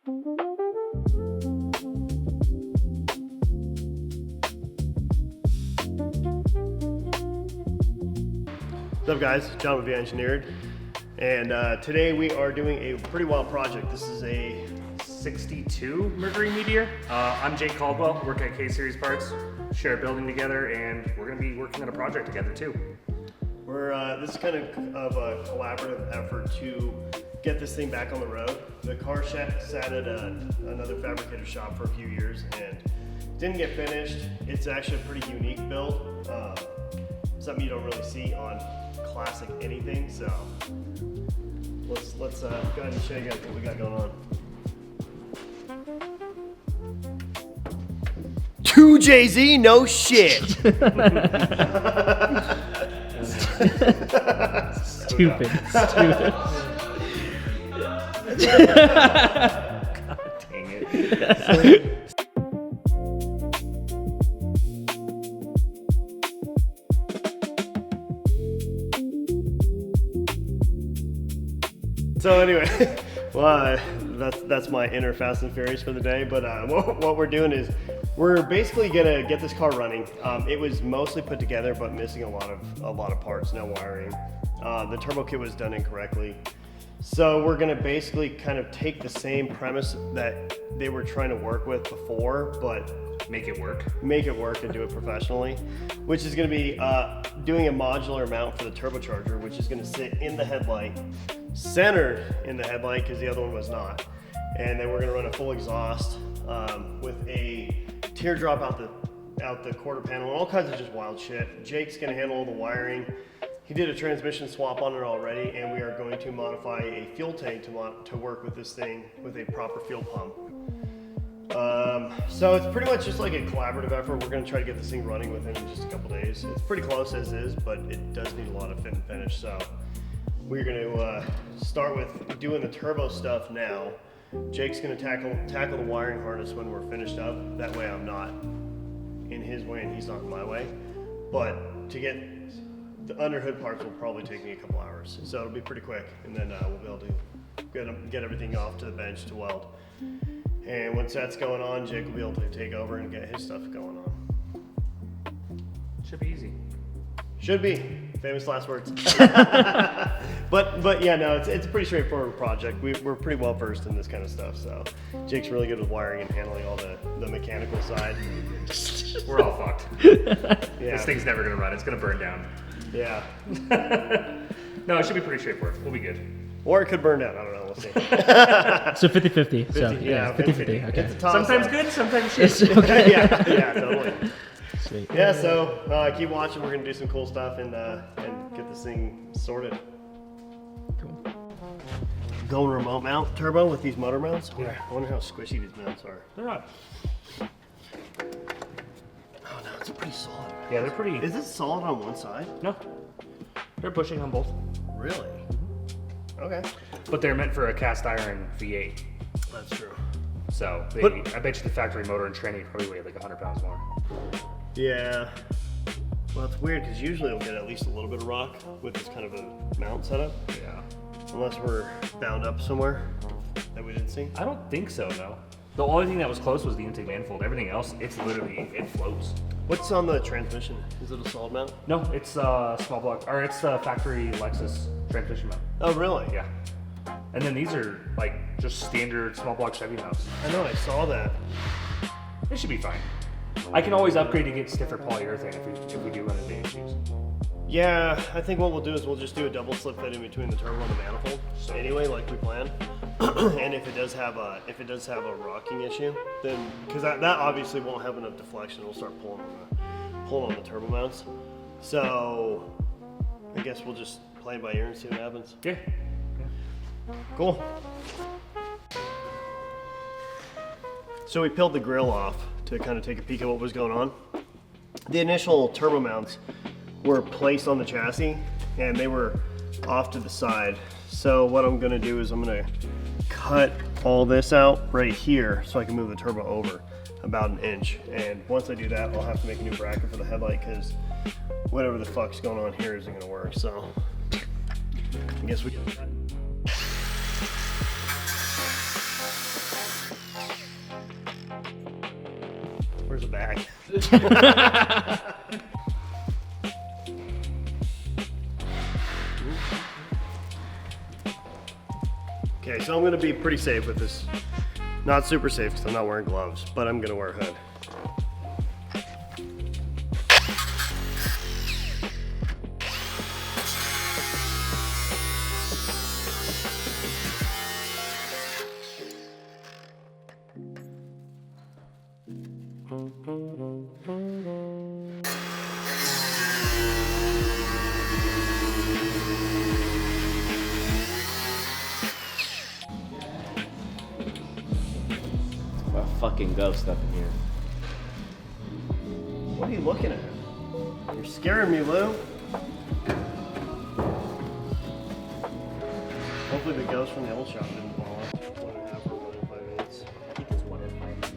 What's up guys, John with Vi.Engineered, and today we are doing a pretty wild project. This is a 62 Mercury Meteor. I'm Jake Caldwell, work at K-Series Parts, share a building together, and we're going to be working on a project together too. This is kind of a collaborative effort to get this thing back on the road. The car sat at another fabricator shop for a few years and didn't get finished. It's actually a pretty unique build, something you don't really see on classic anything, so let's go ahead and show you guys what we got going on. 2JZ, no shit. Stupid. God dang it. So anyway, well, that's my inner Fast and Furious for the day. But what we're doing is we're basically gonna get this car running. It was mostly put together, but missing a lot of parts, no wiring. The turbo kit was done incorrectly. So we're gonna basically kind of take the same premise that they were trying to work with before, but Make it work and do it professionally, which is gonna be doing a modular mount for the turbocharger, which is gonna sit in the headlight, centered in the headlight because the other one was not. And then we're gonna run a full exhaust with a teardrop out the quarter panel and all kinds of just wild shit. Jake's gonna handle all the wiring. He did a transmission swap on it already, and we are going to modify a fuel tank to work with this thing with a proper fuel pump. So it's pretty much just like a collaborative effort. We're gonna try to get this thing running within just a couple days. It's pretty close as is, but it does need a lot of fit and finish. So we're gonna start with doing the turbo stuff now. Jake's gonna tackle the wiring harness when we're finished up. That way I'm not in his way and he's not in my way. But to get the underhood parts will probably take me a couple hours. So it'll be pretty quick, and then we'll be able to get everything off to the bench to weld. And once that's going on, Jake will be able to take over and get his stuff going on. Should be easy. Should be. Famous last words. but yeah, no, it's a pretty straightforward project. We're pretty well versed in this kind of stuff. So Jake's really good with wiring and handling all the mechanical side. We're all fucked. Yeah. This thing's never gonna run. It's gonna burn down. Yeah. No, it should be pretty straightforward. We'll be good. Or it could burn down. I don't know. We'll see. So 50-50. So yeah, 50-50. Okay. It's a toss Sometimes up. good, sometimes shit. It's okay. yeah, totally. Sweet. Yeah, so keep watching. We're gonna do some cool stuff and get this thing sorted. Cool. Going remote mount turbo with these motor mounts. I wonder how squishy these mounts are. They're not. Oh no, it's pretty solid. Yeah, they're pretty. Is it solid on one side? No, they're bushing on both. Really? Okay. But they're meant for a cast iron V8. That's true. So I bet you the factory motor and tranny probably weigh like 100 pounds more. Yeah. Well, it's weird because usually it'll get at least a little bit of rock with this kind of a mount setup. Yeah. Unless we're bound up somewhere that we didn't see. I don't think so, no. The only thing that was close was the intake manifold. Everything else, it flows. What's on the transmission? Is it a solid mount? No, it's small block, or it's factory Lexus transmission mount. Oh, really? Yeah. And then these are like just standard small block Chevy mounts. I know, I saw that. It should be fine. I can always upgrade to get stiffer polyurethane if we do run into issues. Yeah, I think what we'll do is we'll just do a double slip fit in between the turbo and the manifold. So anyway, like we planned. And if it does have a rocking issue, then because that obviously won't have enough deflection, it'll start pulling on the turbo mounts. So I guess we'll just play it by ear and see what happens. Yeah. Cool. So we peeled the grill off to kind of take a peek at what was going on. The initial turbo mounts were placed on the chassis and they were off to the side. So what I'm gonna do is I'm gonna cut all this out right here so I can move the turbo over about an inch. And once I do that, I'll have to make a new bracket for the headlight because whatever the fuck's going on here isn't gonna work. So I guess we get that. back. Okay, so I'm gonna be pretty safe with this. Not super safe because I'm not wearing gloves, but I'm gonna wear a hood. A fucking ghost up in here. What are you looking at? You're scaring me, Lou. Hopefully the ghost from the old shop didn't fall off. 1.5 or 1.5 minutes. I think it's 1 in 5 minutes.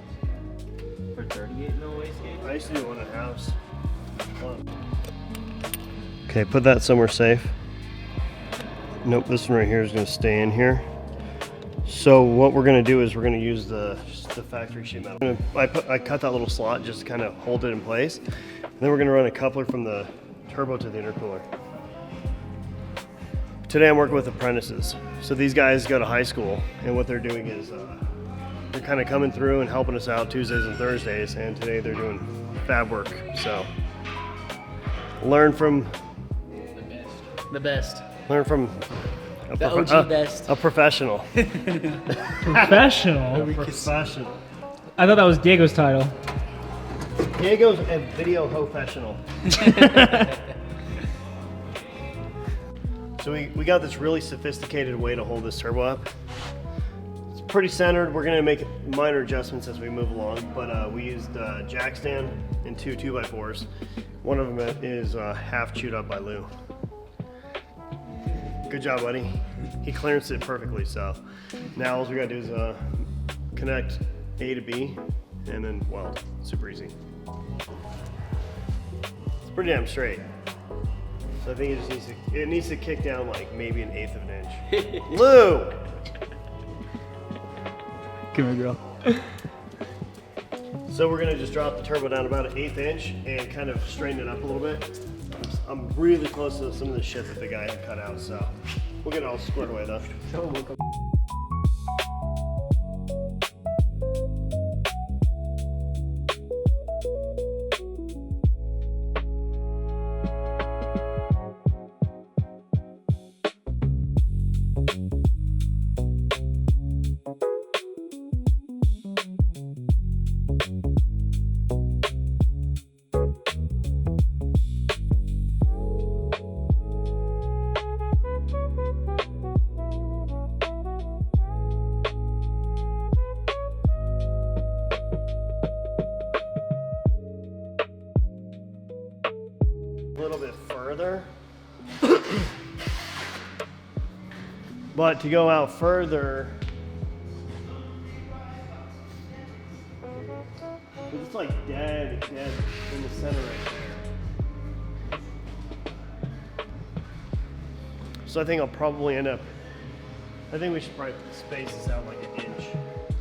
For 38 mil wastegate? I used to do one at house. Okay, put that somewhere safe. Nope, this one right here is going to stay in here. So what we're going to do is we're going to use the factory sheet metal. I cut that little slot just to kind of hold it in place. And then we're going to run a coupler from the turbo to the intercooler. Today I'm working with apprentices. So these guys go to high school, and what they're doing is they're kind of coming through and helping us out Tuesdays and Thursdays, and today they're doing fab work. So learn from The best. learn from a, The OG best. a professional. Professional. Professional. I thought that was Diego's title. Diego's a video professional. So we got this really sophisticated way to hold this turbo up. It's pretty centered. We're gonna make minor adjustments as we move along, but we used jack stand and two 2x4s. One of them is half chewed up by Lou. Good job, buddy. He clearanced it perfectly, so now all we gotta do is connect A to B and then weld. Super easy. It's pretty damn straight. So I think it needs to kick down like maybe 1/8 of an inch. Lou! Come here, girl. So we're gonna just drop the turbo down about 1/8 inch and kind of straighten it up a little bit. I'm really close to some of the shit that the guy had cut out, so we'll get it all squared away though. A little bit further. But to go out further, it's like dead in the center right there. So I think I'll probably end up, I think we should probably space this out like 1 inch.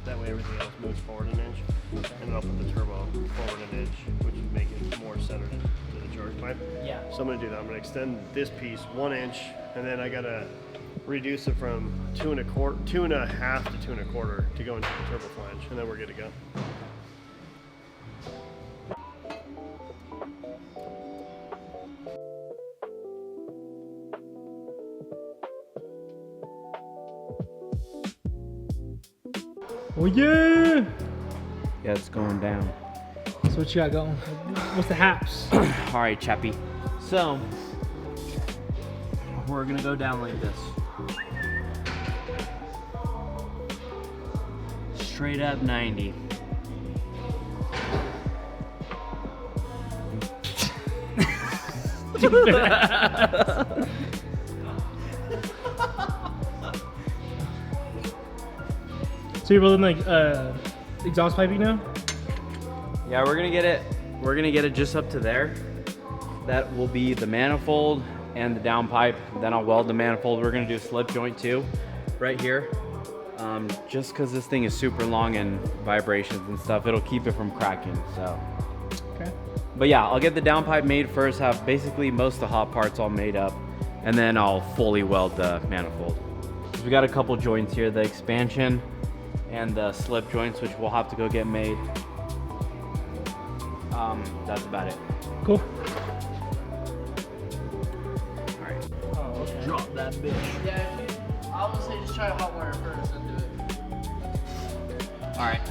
That way everything else moves forward 1 inch. And then I'll put the turbo forward 1 inch, which would make it more centered to the charge pipe. Yeah. So I'm gonna do that. I'm gonna extend this piece 1 inch, and then I gotta reduce it from 2.25 to 2.25 to go into the turbo flange, and then we're good to go. Oh yeah! Yeah, it's going down. So what you got going? What's the haps? All right, chappy. So, we're gonna go down like this. Straight up 90. So you're building like exhaust piping now? Yeah, we're gonna get it just up to there. That will be the manifold and the downpipe. Then I'll weld the manifold. We're gonna do a slip joint too, right here. Just because this thing is super long and vibrations and stuff, it'll keep it from cracking. So But yeah, I'll get the downpipe made first, have basically most of the hot parts all made up, and then I'll fully weld the manifold. We got a couple joints here, the expansion and the slip joints, which we'll have to go get made. That's about it. Cool. All right. Oh, okay. Drop that bitch. Yeah, I would say just try hot wire first and do it. All right.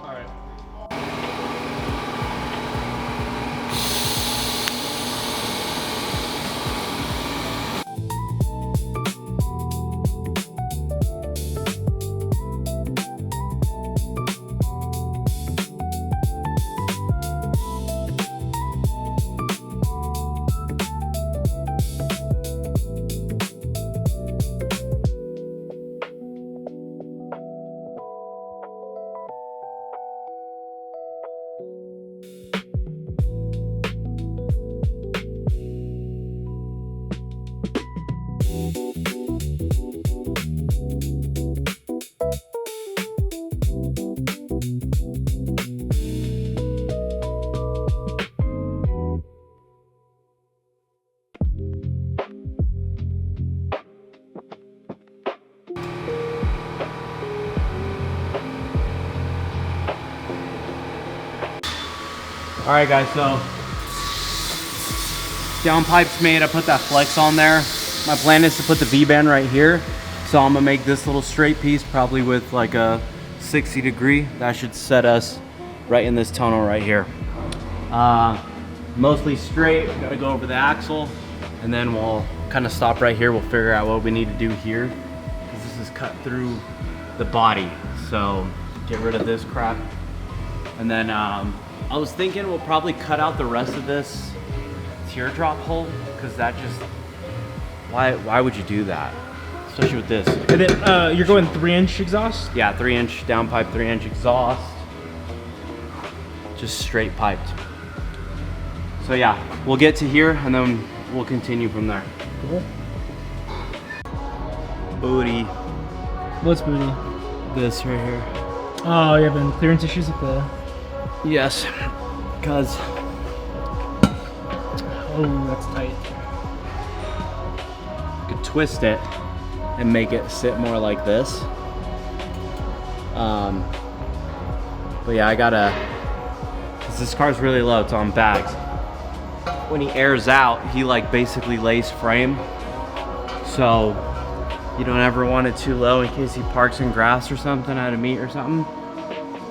All right. All right, guys, so downpipe's made. I put that flex on there. My plan is to put the V-band right here. So I'm gonna make this little straight piece, probably with like a 60 degree. That should set us right in this tunnel right here. Mostly straight, gotta go over the axle, and then we'll kind of stop right here. We'll figure out what we need to do here, because this is cut through the body. So get rid of this crap. And then I was thinking we'll probably cut out the rest of this teardrop hole, because that just, why would you do that? Especially with this. And then you're going 3-inch exhaust? Yeah, 3-inch downpipe, 3-inch exhaust. Just straight piped. So yeah, we'll get to here and then we'll continue from there. Cool. Booty. What's booty? This right here. Oh, you're having clearance issues with the... Yes, because Oh, that's tight. I could twist it and make it sit more like this. But yeah, I gotta, cause this car's really low, it's on bags. When he airs out, he like basically lays frame. So you don't ever want it too low in case he parks in grass or something at a meet or something.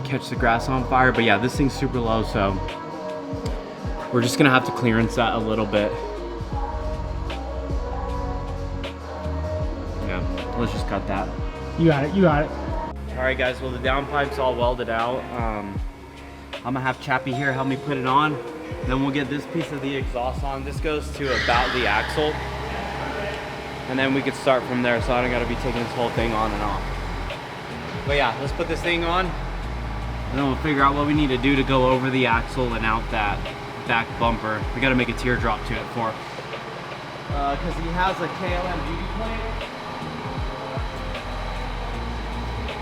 Catch the grass on fire. But yeah, this thing's super low, so we're just gonna have to clearance that a little bit. Yeah, let's just cut that. You got it, you got it. All right, guys, well, the downpipe's all welded out. I'm gonna have Chappie here help me put it on. Then we'll get this piece of the exhaust on. This goes to about the axle. And then we could start from there, so I don't gotta be taking this whole thing on and off. But yeah, let's put this thing on, and then we'll figure out what we need to do to go over the axle and out that back bumper. We gotta make a teardrop to it for, cause he has a KLM beauty plate.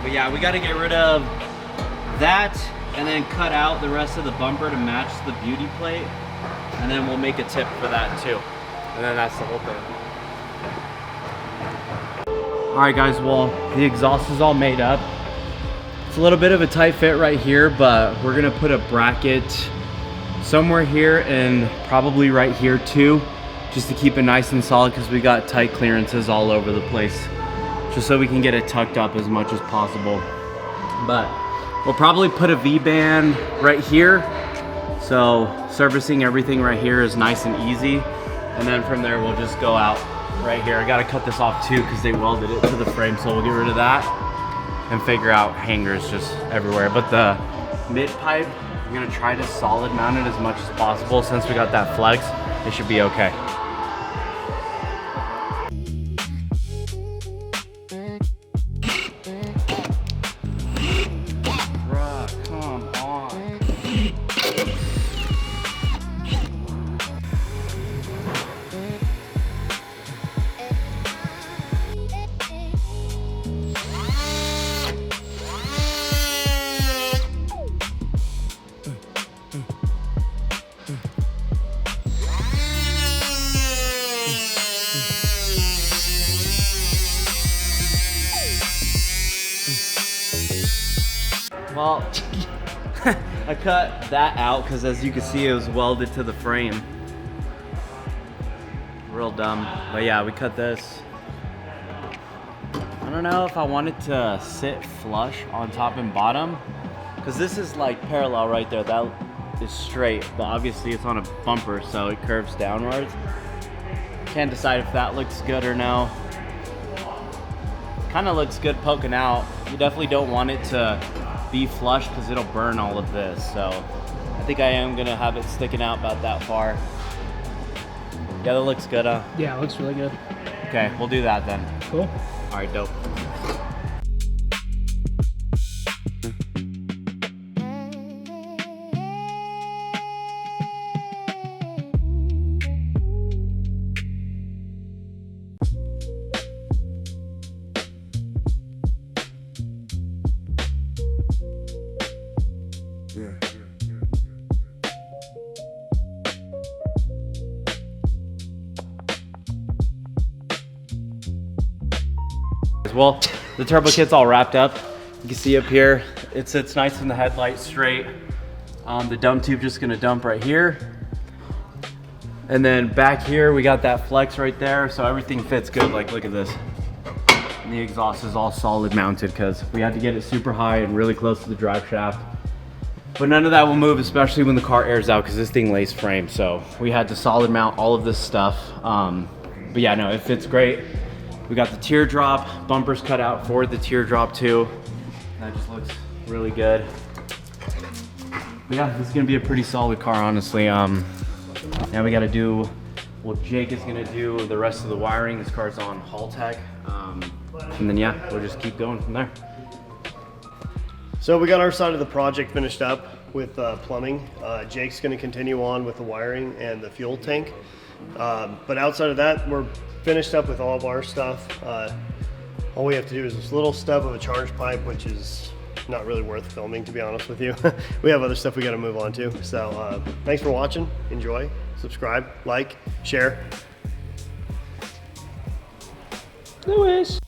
But yeah, we gotta get rid of that and then cut out the rest of the bumper to match the beauty plate. And then we'll make a tip for that too. And then that's the whole thing. All right, guys, well, the exhaust is all made up. It's a little bit of a tight fit right here, but we're gonna put a bracket somewhere here and probably right here too, just to keep it nice and solid, because we got tight clearances all over the place, just so we can get it tucked up as much as possible. But we'll probably put a V-band right here, so servicing everything right here is nice and easy. And then from there, we'll just go out right here. I gotta cut this off too, because they welded it to the frame, so we'll get rid of that and figure out hangers just everywhere. But the mid pipe, I'm gonna try to solid mount it as much as possible. Since we got that flex, it should be okay. Bruh, come on. Well, I cut that out because as you can see, it was welded to the frame. Real dumb. But yeah, we cut this. I don't know if I wanted to sit flush on top and bottom because this is like parallel right there. That is straight, but obviously it's on a bumper, so it curves downwards. Can't decide if that looks good or no. Kind of looks good poking out. You definitely don't want it to be flush because it'll burn all of this. So I think I am gonna have it sticking out about that far. Yeah, that looks good, huh? Yeah, it looks really good. Okay, we'll do that then. Cool. All right, dope. Well, the turbo kit's all wrapped up. You can see up here, it sits nice in the headlight straight. The dump tube just gonna dump right here. And then back here, we got that flex right there, so everything fits good. Like, look at this. And the exhaust is all solid mounted because we had to get it super high and really close to the drive shaft. But none of that will move, especially when the car airs out because this thing lays frame. So we had to solid mount all of this stuff. But yeah, no, it fits great. We got the teardrop, bumpers cut out for the teardrop too. That just looks really good. But yeah, this is gonna be a pretty solid car, honestly. Now we gotta do, well, Jake is gonna do the rest of the wiring. This car's on Haul Tech. And then yeah, we'll just keep going from there. So we got our side of the project finished up with plumbing. Jake's gonna continue on with the wiring and the fuel tank. But outside of that, we're finished up with all of our stuff. All we have to do is this little stub of a charge pipe, which is not really worth filming, to be honest with you. We have other stuff we gotta move on to. So thanks for watching, enjoy, subscribe, like, share. Lewis.